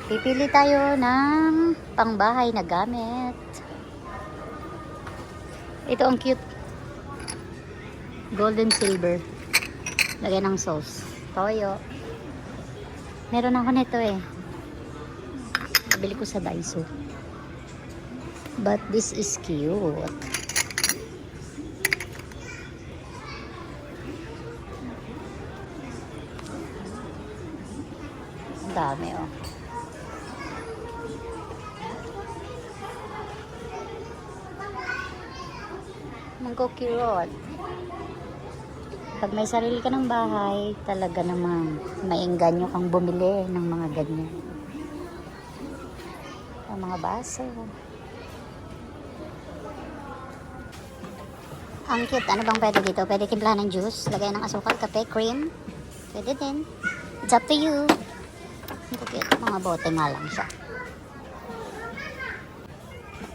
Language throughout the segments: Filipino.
Pipili tayo ng pangbahay na gamit. Ito ang cute. Golden silver. Lagyan ng sauce. Toyo. Meron ako nito eh. Nabili ko sa Daiso. But this is cute. Ang dami oh. Mangkukirot. Pag may sarili ka ng bahay, talaga namang maingganyo kang bumili ng mga ganyan. Ang mga baso. Ang cute. Ano bang pwede dito? Pwede timplahan ng juice, lagay ng asukal, kape, cream. Pwede din. It's up to you. Ang cute. Mga bote nga lang siya.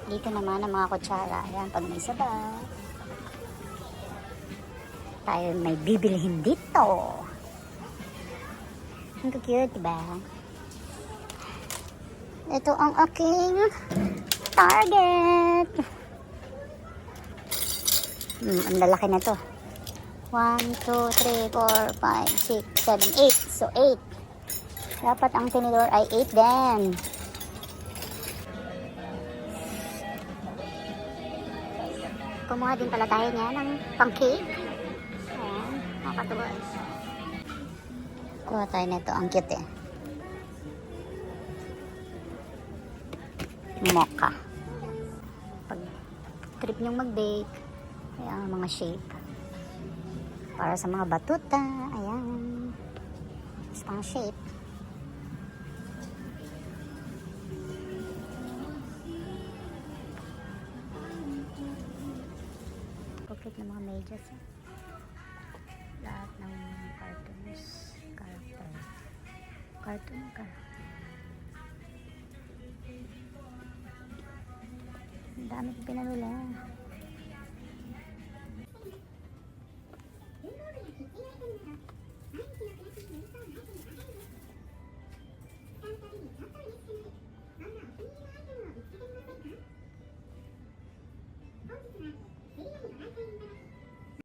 Dito naman ang mga kutsara. Ayan, pag may sabaw. Tayo may bibilihin dito. Ang cute, diba? Ito ang aking target. Ang lalaki na to. 1, 2, 3, 4, 5, 6, 7, 8. So 8. Dapat ang tinidor ay 8 din. Kumuha din pala tayo niya ng pang-cake. Ayan, nakakatuwa. Kuha tayo nito. Ang cute eh. Mocha. Pag trip nyong mag-bake, ayan mga shape. Para sa mga batuta. Ayan. Sa mga shape. Complete na mga medyas. Lahat ng cartoons. Character. Cartoon ka. Ang dami ko pinamila.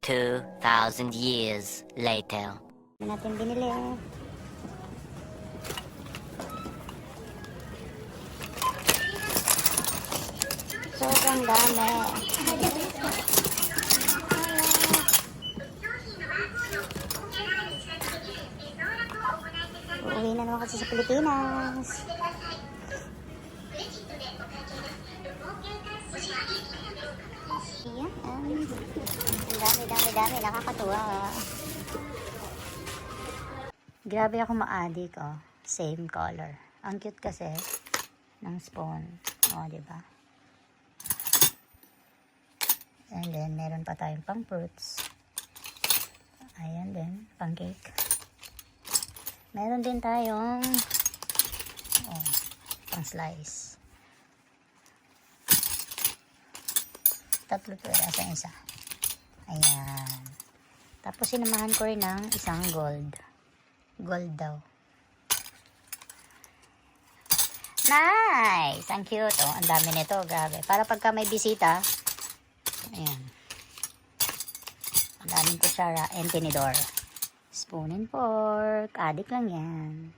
$2,000 years later. Hindi natin binili. Sobrang dami. Uuwi na naman kasi sa Pilipinas. Ayan. Ang dami. Nakakatuwa. Grabe ako ma-addict, oh. Same color. Ang cute kasi ng spoon. Oh, diba? And then, meron pa tayong pang fruits. Ayan din, pang cake. Meron din tayong pang slice. Tatlo to sa isa. Ayan. Tapos sinamahan ko rin ng isang gold. Gold daw. Nice! Ang cute. Oh, ang dami nito. Grabe. Para pagka may bisita, ayan. Ang daming kutsara and tinidor. Spoon and fork. Adik lang yan.